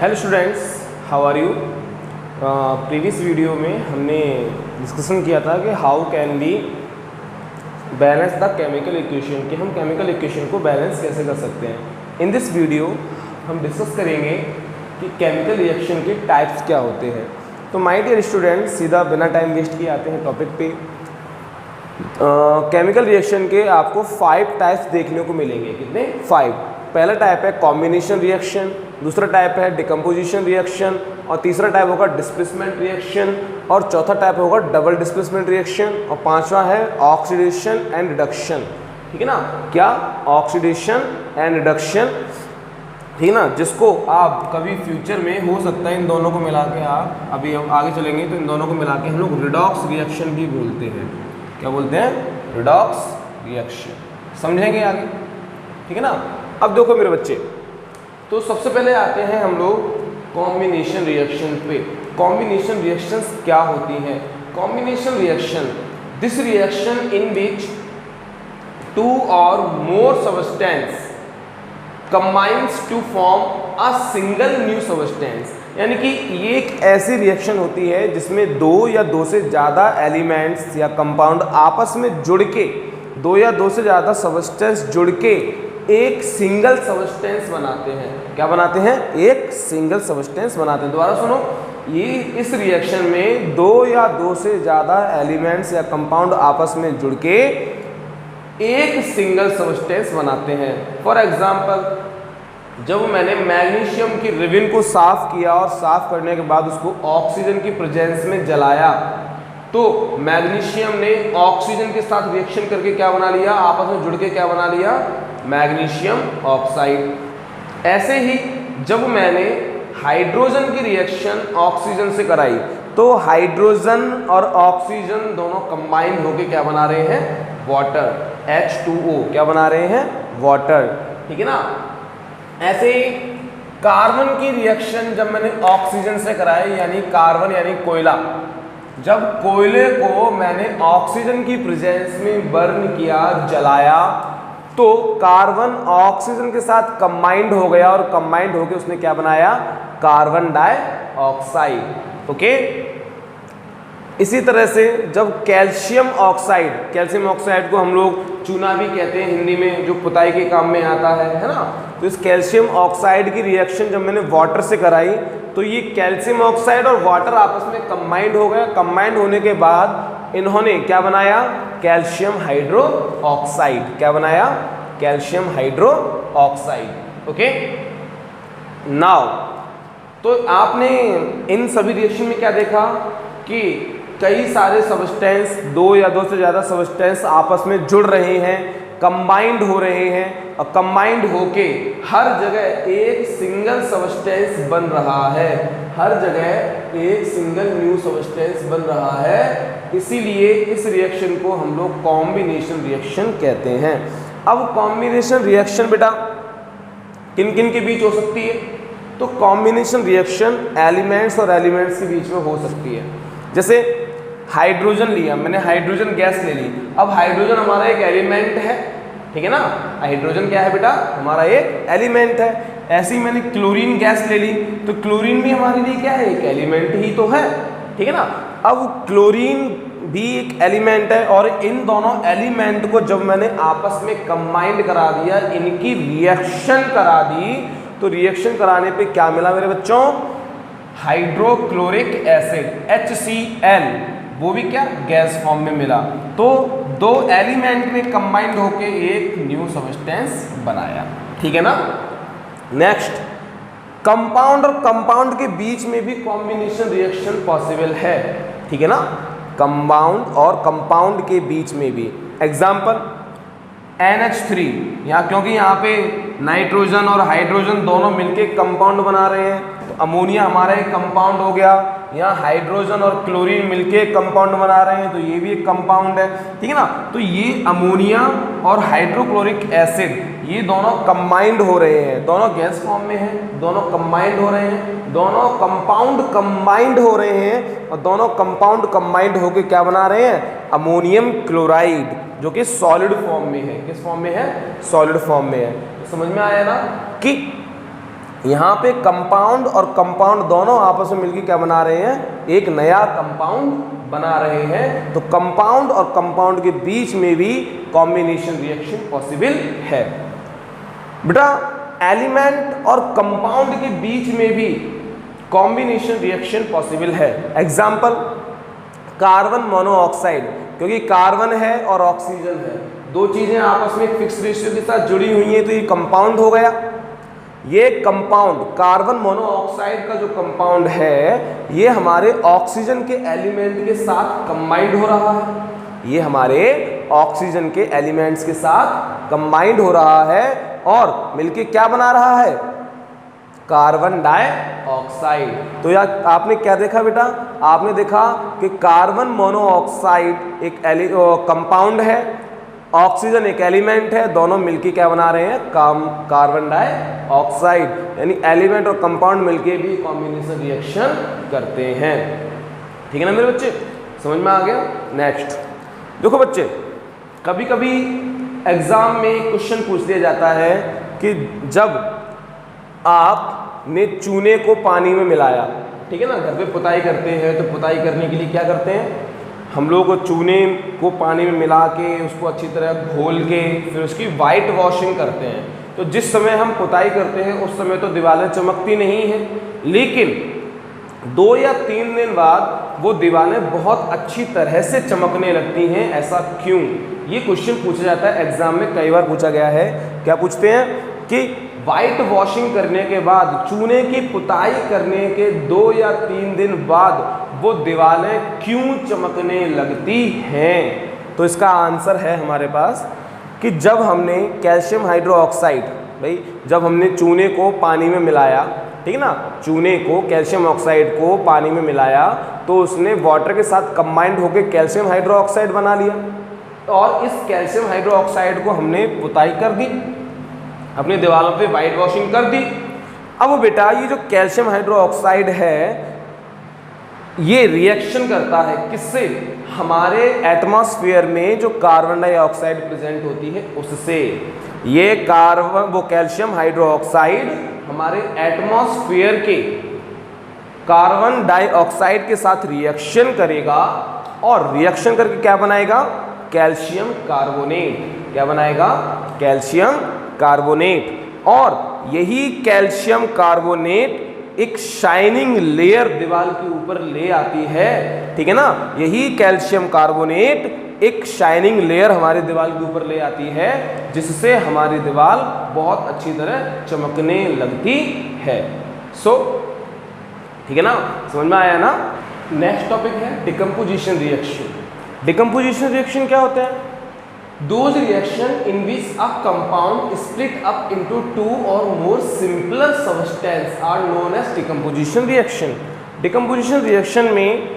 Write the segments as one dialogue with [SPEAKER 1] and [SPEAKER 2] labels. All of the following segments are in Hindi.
[SPEAKER 1] Hello students, how are you. Previous video में हमने डिस्कशन किया था कि how can be balance the chemical equation, कि हम केमिकल इक्वेशन को बैलेंस कैसे कर सकते हैं। इन दिस वीडियो हम डिस्कस करेंगे कि केमिकल रिएक्शन के टाइप्स क्या होते हैं। तो माय डियर स्टूडेंट्स, सीधा बिना टाइम वेस्ट किए आते हैं टॉपिक पे। केमिकल रिएक्शन के आपको 5 टाइप्स देखने को मिलेंगे। कितने? 5। पहला टाइप है कॉम्बिनेशन रिएक्शन, दूसरा टाइप है डिकम्पोजिशन रिएक्शन, और तीसरा टाइप होगा डिस्प्लेसमेंट रिएक्शन, और चौथा टाइप होगा डबल डिस्प्लेसमेंट रिएक्शन, और पांचवा है ऑक्सीडेशन एंड रिडक्शन। ठीक है ना? क्या? Oxidation and reduction. ठीक है ना? जिसको आप कभी फ्यूचर में हो सकता है इन दोनों को मिला के, आप अभी हम आगे चलेंगे तो इन दोनों को मिला के हम लोग रिडॉक्स रिएक्शन भी बोलते हैं। क्या बोलते हैं? Redox reaction. समझेंगे आगे? ठीक है ना? अब देखो मेरे बच्चे, तो सबसे पहले आते हैं हम लोग कॉम्बिनेशन रिएक्शन पे। कॉम्बिनेशन रिएक्शंस क्या होती हैं? Combination reaction, this reaction in which 2 or more substance combines to form a single new substance। यानी कि ये एक ऐसी रिएक्शन होती है जिसमें 2 या 2 से ज़्यादा एलिमेंट्स या कंपाउंड आपस में जुड़ के, 2 या 2 से ज़्यादा सबस्टेंस जुड़ के एक सिंगल सबस्टेंस बनाते हैं। क्या बनाते हैं? एक सिंगल सबस्टेंस बनाते हैं। दोबारा सुनो, ये इस रिएक्शन में 2 या 2 से ज़्यादा एलिमेंट्स या कंपाउंड आपस में जुड़ के एक सिंगल सबस्टेंस बनाते हैं। फॉर एग्जाम्पल, जब मैंने मैग्नीशियम की रिबिन को साफ किया और साफ करने के बाद उसको ऑक्सीजन की प्रेजेंस में जलाया, तो मैग्नीशियम ने ऑक्सीजन के साथ रिएक्शन करके क्या बना लिया? आपस में जुड़ के क्या बना लिया? Magnesium oxide. ऐसे ही जब मैंने हाइड्रोजन की रिएक्शन ऑक्सीजन से कराई, तो हाइड्रोजन और ऑक्सीजन दोनों कंबाइन होके क्या बना रहे हैं? Water, H2O। क्या बना रहे हैं? वाटर। ठीक है ना? ऐसे ही कार्बन की रिएक्शन जब मैंने ऑक्सीजन से कराई, यानी कार्बन यानी कोयला, जब कोयले को मैंने ऑक्सीजन की प्रेजेंस में बर्न किया, जलाया, तो कार्बन ऑक्सीजन के साथ कंबाइंड हो गया और कंबाइंड होकर उसने क्या बनाया? Carbon dioxide. ओके। इसी तरह से जब कैल्शियम ऑक्साइड को हम लोग चूना भी कहते हैं हिंदी में, जो पुताई के काम में आता है ना? तो इस कैल्शियम ऑक्साइड की रिएक्शन जब मैंने वाटर से कराई, तो ये कैल्शियम ऑक्साइड और वाटर आपस में कंबाइंड हो गया। कंबाइंड होने के बाद इन्होंने क्या बनाया? Calcium hydro oxide. क्या बनाया? Calcium hydro oxide. Okay. Now, तो आपने इन सभी रिएक्शन में क्या देखा कि कई सारे सबस्टेंस, 2 या 2 से ज़्यादा सबस्टेंस आपस में जुड़ रहे हैं, कंबाइंड हो रहे हैं, और कंबाइंड होके हर जगह एक सिंगल सबस्टेंस बन रहा है। हर जगह एक सिंगल न्यू सबस्टेंस बन रहा है। इसीलिए इस रिएक्शन को हम लोग कॉम्बिनेशन रिएक्शन कहते हैं। अब कॉम्बिनेशन रिएक्शन बेटा किन किन के बीच हो सकती है? तो कॉम्बिनेशन रिएक्शन एलिमेंट्स और एलिमेंट्स के बीच में हो सकती है। जैसे हाइड्रोजन लिया मैंने, हाइड्रोजन गैस ले ली। अब हाइड्रोजन हमारा एक एलिमेंट है, ठीक है ना? हाइड्रोजन क्या है बेटा? हमारा एक एलिमेंट है। ऐसे ही मैंने क्लोरीन गैस ले ली, तो क्लोरीन भी हमारे लिए क्या है? एक एलिमेंट ही तो है। ठीक है ना? अब क्लोरीन भी एक एलिमेंट है, और इन दोनों एलिमेंट को जब मैंने आपस में कंबाइंड करा दिया, इनकी रिएक्शन करा दी, तो रिएक्शन कराने पे क्या मिला मेरे बच्चों? हाइड्रोक्लोरिक एसिड HCl, वो भी क्या? गैस फॉर्म में मिला। तो 2 एलिमेंट में कंबाइंड होके एक न्यू सबस्टेंस बनाया। ठीक है ना? नेक्स्ट, कंपाउंड और कंपाउंड के बीच में भी कॉम्बिनेशन रिएक्शन पॉसिबल है। ठीक है ना? कंपाउंड और कंपाउंड के बीच में भी। एग्जाम्पल NH3, यहाँ क्योंकि यहाँ पे नाइट्रोजन और हाइड्रोजन दोनों मिलके कंपाउंड बना रहे हैं, तो अमोनिया हमारा एक कंपाउंड हो गया। यहाँ हाइड्रोजन और क्लोरीन मिलके कंपाउंड बना रहे हैं, तो ये भी एक कंपाउंड है। ठीक है ना? तो ये अमोनिया और हाइड्रोक्लोरिक एसिड, ये दोनों कंबाइंड हो रहे हैं, दोनों गैस फॉर्म में हैं, दोनों कंबाइंड हो रहे हैं, दोनों कंपाउंड कंबाइंड हो रहे हैं, और दोनों कंपाउंड कंबाइंड होकर क्या बना रहे हैं? अमोनियम क्लोराइड, जो कि सॉलिड फॉर्म में है। किस फॉर्म में है? सॉलिड फॉर्म में है। तो समझ में आया ना कि यहाँ पे कंपाउंड और कंपाउंड दोनों आपस में मिलकर क्या बना रहे हैं, एक नया कंपाउंड बना रहे हैं। तो कंपाउंड और कंपाउंड के बीच में भी कॉम्बिनेशन रिएक्शन पॉसिबल है। बेटा एलिमेंट और कंपाउंड के बीच में भी कॉम्बिनेशन रिएक्शन पॉसिबल है। एग्जाम्पल कार्बन मोनोऑक्साइड, क्योंकि कार्बन है और ऑक्सीजन है, दो चीजें आपस में एक फिक्स रेशियो के साथ जुड़ी हुई हैं, तो ये कंपाउंड हो गया। ये कंपाउंड कार्बन मोनोऑक्साइड का जो कंपाउंड है ये हमारे ऑक्सीजन के एलिमेंट के साथ कंबाइंड हो रहा है। ये हमारे ऑक्सीजन के एलिमेंट्स के साथ कंबाइंड हो रहा है और मिलके क्या बना रहा है, कार्बन डाइऑक्साइड। तो यार आपने क्या देखा बेटा, आपने देखा कि कार्बन मोनोऑक्साइड एक कंपाउंड है, ऑक्सीजन एक एलिमेंट है, दोनों मिलके क्या बना रहे हैं, कार्बन डाइऑक्साइड। यानी एलिमेंट और कंपाउंड मिलके भी कॉम्बिनेशन रिएक्शन करते हैं। ठीक है ना मेरे बच्चे, समझ में आ गया। नेक्स्ट देखो बच्चे, कभी कभी एग्जाम में क्वेश्चन पूछ लिया जाता है कि जब आपने चूने को पानी में मिलाया, ठीक है ना, घर पे पुताई करते हैं तो पुताई करने के लिए क्या करते हैं हम लोग, चूने को पानी में मिला के उसको अच्छी तरह घोल के फिर उसकी वाइट वॉशिंग करते हैं। तो जिस समय हम पुताई करते हैं उस समय तो दीवारें चमकती नहीं हैं, लेकिन 2 या 3 दिन बाद वो दीवारें बहुत अच्छी तरह से चमकने लगती हैं। ऐसा क्यों, ये क्वेश्चन पूछा जाता है एग्जाम में, कई बार पूछा गया है। क्या पूछते हैं कि वाइट वॉशिंग करने के बाद, चूने की पुताई करने के 2 या 3 दिन बाद वो दीवारें क्यों चमकने लगती हैं। तो इसका आंसर है हमारे पास कि जब हमने कैल्शियम हाइड्रोक्साइड, भाई जब हमने चूने को पानी में मिलाया, ठीक है ना, चूने को कैल्शियम ऑक्साइड को पानी में मिलाया तो उसने वाटर के साथ कंबाइंड होकर कैल्शियम हाइड्रोक्साइड बना लिया और इस कैल्शियम हाइड्रोक्साइड को हमने पुताई कर दी, अपनी दीवारों पे वाइट वॉशिंग कर दी। अब बेटा ये जो कैल्शियम हाइड्रोक्साइड है ये रिएक्शन करता है किससे, हमारे एटमॉस्फेयर में जो कार्बन डाइऑक्साइड प्रेजेंट होती है उससे। ये वो कैल्शियम हाइड्रोक्साइड हमारे एटमॉस्फेयर के कार्बन डाइऑक्साइड के साथ रिएक्शन करेगा और रिएक्शन करके क्या बनाएगा, कैल्शियम कार्बोनेट। क्या बनाएगा, कैल्शियम कार्बोनेट। और यही कैल्शियम कार्बोनेट एक शाइनिंग लेयर दीवार के ऊपर ले आती है, ठीक है ना। यही कैल्शियम कार्बोनेट एक शाइनिंग लेयर हमारे दीवार के ऊपर ले आती है जिससे हमारी दीवार बहुत अच्छी तरह चमकने लगती है। ठीक है ना, समझ में आया ना। नेक्स्ट टॉपिक है डिकम्पोजिशन रिएक्शन। डिकम्पोजिशन रिएक्शन क्या होता है, those reaction in which a compound split up into 2 or more simpler substance are known as decomposition reaction। decomposition reaction में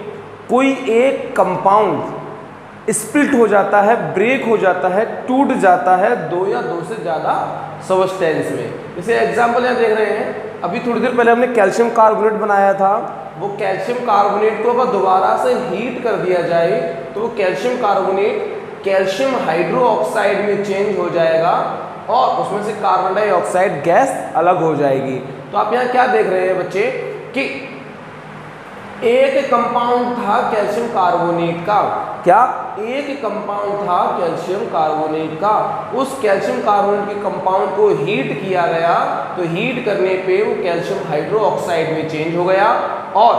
[SPEAKER 1] कोई एक कंपाउंड स्प्लिट हो जाता है, ब्रेक हो जाता है, टूट जाता है 2 या 2 से ज़्यादा सबस्टेंस में। जैसे एग्जाम्पल यहाँ देख रहे हैं, अभी थोड़ी देर पहले हमने कैल्शियम कार्बोनेट बनाया था, वो कैल्शियम कार्बोनेट को अगर दोबारा से हीट कर दिया जाए तो वो कैल्शियम कार्बोनेट कैल्शियम हाइड्रोक्साइड में चेंज हो जाएगा और उसमें से कार्बन डाइऑक्साइड गैस अलग हो जाएगी। तो आप यहाँ क्या देख रहे हैं बच्चे कि एक कंपाउंड था कैल्शियम कार्बोनेट का, क्या एक कंपाउंड था कैल्शियम कार्बोनेट का, उस कैल्शियम कार्बोनेट के कंपाउंड को हीट किया गया तो हीट करने पे वो कैल्शियम हाइड्रोक्साइड में चेंज हो गया और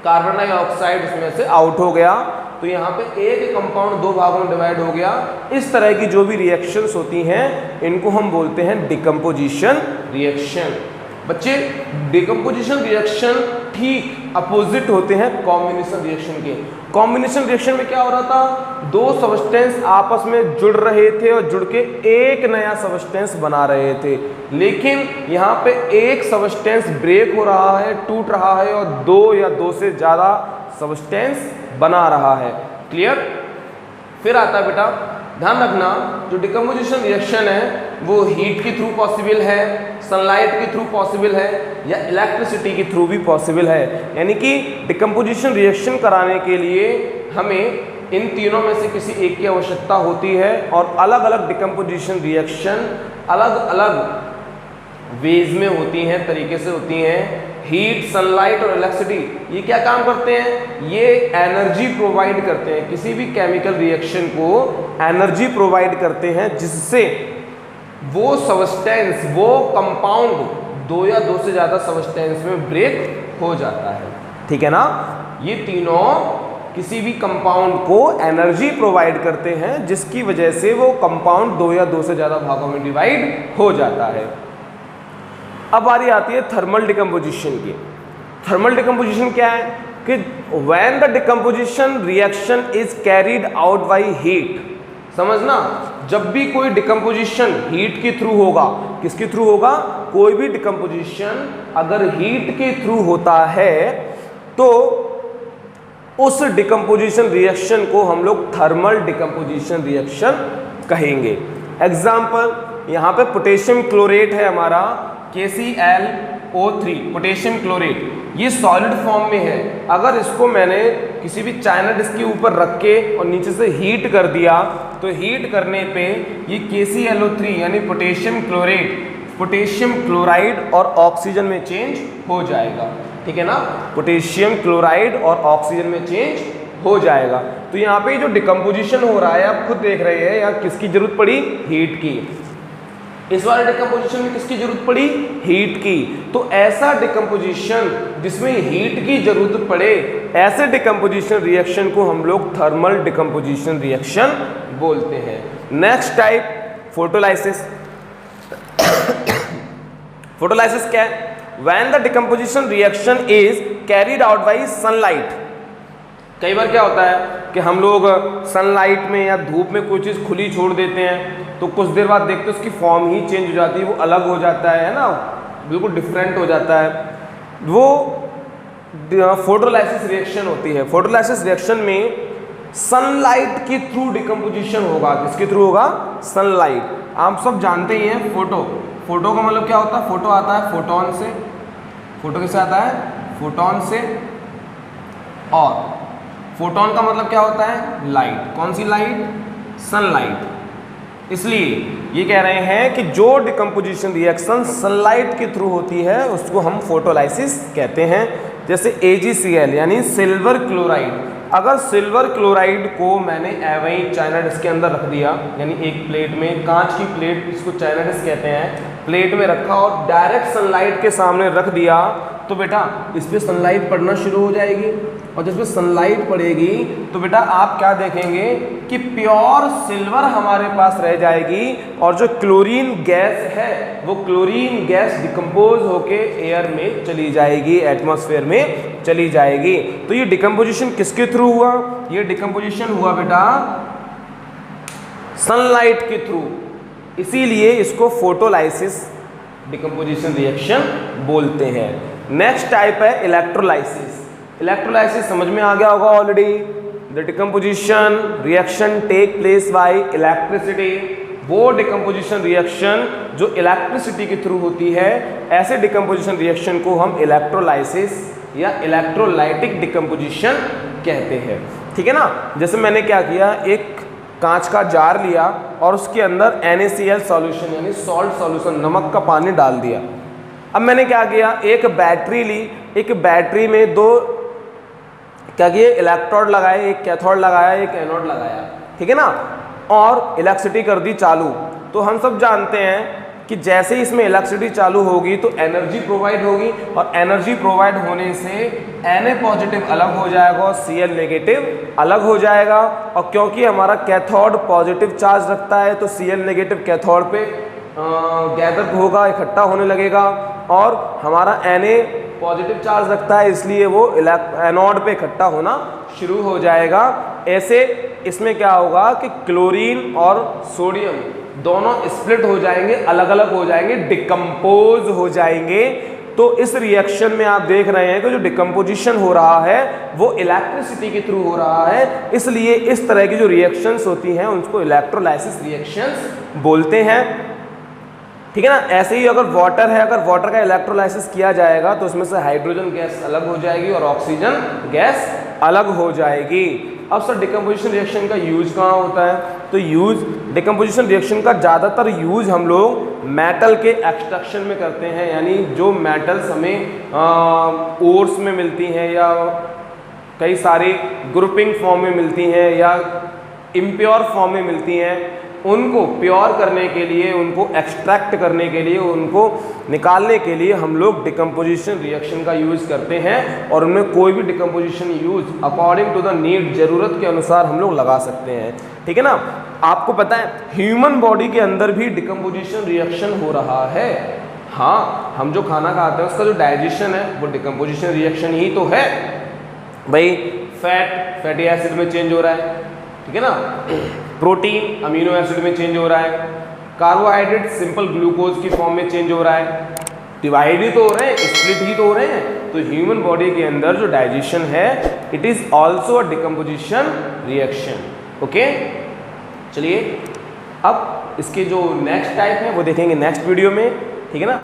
[SPEAKER 1] कार्बन डाइऑक्साइड उसमें से आउट हो गया। तो यहाँ पे एक कंपाउंड 2 भागों में डिवाइड हो गया। इस तरह की जो भी रिएक्शंस होती हैं इनको हम बोलते हैं डिकम्पोजिशन रिएक्शन। बच्चे डिकम्पोजिशन रिएक्शन ठीक अपोजिट होते हैं कॉम्बिनेशन रिएक्शन के। कॉम्बिनेशन रिएक्शन में क्या हो रहा था, 2 सबस्टेंस आपस में जुड़ रहे थे और जुड़ के एक नया सबस्टेंस बना रहे थे, लेकिन यहाँ पे एक सबस्टेंस ब्रेक हो रहा है, टूट रहा है और 2 या 2 से ज़्यादा सबस्टेंस बना रहा है। क्लियर। फिर आता है बेटा, ध्यान रखना जो डिकम्पोजिशन रिएक्शन है वो हीट के थ्रू पॉसिबल है, सनलाइट के थ्रू पॉसिबल है या इलेक्ट्रिसिटी के थ्रू भी पॉसिबल है। यानी कि डिकम्पोजिशन रिएक्शन कराने के लिए हमें इन तीनों में से किसी एक की आवश्यकता होती है और अलग अलग डिकम्पोजिशन रिएक्शन अलग अलग वेज में होती हैं, तरीके से होती हैं। हीट, सनलाइट और इलेक्ट्रिसिटी ये क्या काम करते हैं? ये एनर्जी प्रोवाइड करते हैं, किसी भी केमिकल रिएक्शन को एनर्जी प्रोवाइड करते हैं, जिससे वो सब्सटेंस, वो कंपाउंड दो या दो से ज़्यादा सब्सटेंस में ब्रेक हो जाता है। ठीक है ना? ये तीनों किसी भी कंपाउंड को एनर्जी प्रोवाइड करते हैं, जिसकी वजह से वो कंपाउंड दो या दो से ज़्यादा भागों में डिवाइड हो जाता है। अब बारी आती है थर्मल डिकम्पोजिशन की। थर्मल डिकम्पोजिशन क्या है कि when the decomposition reaction is carried out by heat. समझना, जब भी कोई डिकम्पोजिशन हीट के थ्रू होगा, किसके थ्रू होगा? कोई भी डिकम्पोजिशन अगर हीट के थ्रू होता है तो उस डिकम्पोजिशन रिएक्शन को हम लोग थर्मल डिकम्पोजिशन रिएक्शन कहेंगे। एग्जाम्पल, यहाँ पे पोटेशियम क्लोरेट है हमारा KClO3, पोटेशियम क्लोरेट, ये सॉलिड फॉर्म में है। अगर इसको मैंने किसी भी चाइना डिश के ऊपर रख के और नीचे से हीट कर दिया तो हीट करने पे ये KClO3 यानी पोटेशियम क्लोरेट पोटेशियम क्लोराइड और ऑक्सीजन में चेंज हो जाएगा। ठीक है ना? पोटेशियम क्लोराइड और ऑक्सीजन में चेंज हो जाएगा। तो यहाँ पे जो डिकम्पोजिशन हो रहा है आप खुद देख रहे हैं, यहाँ किसकी जरूरत पड़ी? हीट की। इस वाले डिकम्पोजिशन में किसकी जरूरत पड़ी? हीट की। तो ऐसा डिकम्पोजिशन जिसमें हीट की जरूरत पड़े, ऐसे डिकम्पोजिशन रिएक्शन को हम लोग थर्मल डिकम्पोजिशन रिएक्शन बोलते हैं। Next type, photolysis. फोटोलाइसिस क्या है? When the decomposition reaction is carried out by sunlight। कई बार क्या होता है कि हम लोग सनलाइट में या धूप में कोई चीज़ खुली छोड़ देते हैं तो कुछ देर बाद देखते हैं उसकी फॉर्म ही चेंज हो जाती है, वो अलग हो जाता है ना, बिल्कुल डिफरेंट हो जाता है। वो फोटोलाइसिस रिएक्शन होती है। फोटोलाइसिस रिएक्शन में सनलाइट के थ्रू डिकम्पोजिशन होगा। किसके थ्रू होगा? सनलाइट। आप सब जानते ही हैं फोटो। फोटो का मतलब क्या होता है? फोटो आता है फोटोन से। फोटो किससे आता है? फोटोन से। और फोटोन का मतलब क्या होता है? लाइट। कौन सी लाइट? सनलाइट। इसलिए ये कह रहे हैं कि जो डिकम्पोजिशन रिएक्शन सनलाइट के थ्रू होती है उसको हम फोटोलाइसिस कहते हैं। जैसे AgCl यानी सिल्वर क्लोराइड। अगर सिल्वर क्लोराइड को मैंने वहीं चाइना डिश के अंदर रख दिया, यानी एक प्लेट में, कांच की प्लेट, इसको चाइना डिश कहते हैं, प्लेट में रखा और डायरेक्ट सनलाइट के सामने रख दिया तो बेटा इस पर सनलाइट पड़ना शुरू हो जाएगी। और जिस पे सनलाइट पड़ेगी तो बेटा आप क्या देखेंगे कि प्योर सिल्वर हमारे पास रह जाएगी और जो क्लोरीन गैस है वो क्लोरीन गैस डिकम्पोज होके एयर में चली जाएगी, एटमॉस्फेयर में चली जाएगी। तो ये डिकम्पोजिशन किसके थ्रू हुआ? ये डिकम्पोजिशन हुआ बेटा सनलाइट के थ्रू। इसीलिए इसको फोटोलाइसिस डिकम्पोजिशन रिएक्शन बोलते हैं। नेक्स्ट टाइप है इलेक्ट्रोलाइसिस। इलेक्ट्रोलाइसिस समझ में आ गया होगा already. The decomposition reaction take place by electricity. वो डिकम्पोजिशन रिएक्शन जो इलेक्ट्रिसिटी के थ्रू होती है, ऐसे डिकम्पोजिशन रिएक्शन को हम इलेक्ट्रोलाइसिस या इलेक्ट्रोलाइटिक डिकम्पोजिशन कहते हैं। ठीक है ना? जैसे मैंने क्या किया, एक कांच का जार लिया और उसके अंदर NaCl सॉल्यूशन यानी सॉल्ट सॉल्यूशन, नमक का पानी डाल दिया। अब मैंने क्या किया, एक बैटरी ली, एक बैटरी में दो क्या किए, इलेक्ट्रोड लगाए, एक कैथोड लगाया, एक एनोड लगाया। ठीक है ना? और इलेक्ट्रिसिटी कर दी चालू। तो हम सब जानते हैं कि जैसे ही इसमें इलेक्ट्रिसिटी चालू होगी तो एनर्जी प्रोवाइड होगी और एनर्जी प्रोवाइड होने से Na पॉजिटिव अलग हो जाएगा और Cl नेगेटिव अलग हो जाएगा। और क्योंकि हमारा कैथोड पॉजिटिव चार्ज रखता है तो Cl नेगेटिव कैथोड पे गैदर होगा, इकट्ठा होने लगेगा और हमारा Na पॉजिटिव चार्ज रखता है इसलिए वो एनोड पे इकट्ठा होना शुरू हो जाएगा। ऐसे इसमें क्या होगा कि क्लोरीन और सोडियम दोनों स्प्लिट हो जाएंगे, अलग अलग हो जाएंगे, डिकम्पोज हो जाएंगे। तो इस रिएक्शन में आप देख रहे हैं कि जो डिकम्पोजिशन हो रहा है वो इलेक्ट्रिसिटी के थ्रू हो रहा है, इसलिए इस तरह की जो रिएक्शंस होती हैं उनको इलेक्ट्रोलाइसिस रिएक्शंस बोलते हैं। ठीक है ना? ऐसे ही अगर वाटर है, अगर वाटर का इलेक्ट्रोलाइसिस किया जाएगा तो उसमें से हाइड्रोजन गैस अलग हो जाएगी और ऑक्सीजन गैस अलग हो जाएगी। अब सर डिकम्पोजिशन रिएक्शन का यूज कहाँ होता है? तो यूज डिकम्पोजिशन रिएक्शन का ज़्यादातर यूज हम लोग मेटल के एक्सट्रैक्शन में करते हैं, यानी जो मेटल्स हमें ओर्स में मिलती हैं या कई सारी ग्रुपिंग फॉर्म में मिलती हैं या इम्प्योर फॉर्म में मिलती हैं, उनको प्योर करने के लिए, उनको एक्सट्रैक्ट करने के लिए, उनको निकालने के लिए हम लोग डिकम्पोजिशन रिएक्शन का यूज़ करते हैं। और उनमें कोई भी decomposition use according to the need, ज़रूरत के अनुसार हम लोग लगा सकते हैं। ठीक है ना। आपको पता है ह्यूमन बॉडी के अंदर भी डिकम्पोजिशन रिएक्शन हो रहा है। हाँ, हम जो खाना खाते हैं उसका जो डाइजेशन है वो डिकम्पोजिशन रिएक्शन ही तो है भाई। फैटी एसिड में चेंज हो रहा है, ठीक है ना। प्रोटीन अमीनो एसिड में चेंज हो रहा है, कार्बोहाइड्रेट सिंपल ग्लूकोज की फॉर्म में चेंज हो रहा है, डिवाइड ही तो हो रहे हैं, स्प्लिट ही तो हो रहे हैं। तो ह्यूमन बॉडी के अंदर जो डाइजेशन है it is also a decomposition reaction. Okay, चलिए अब इसके जो नेक्स्ट टाइप है वो देखेंगे नेक्स्ट वीडियो में, ठीक है ना।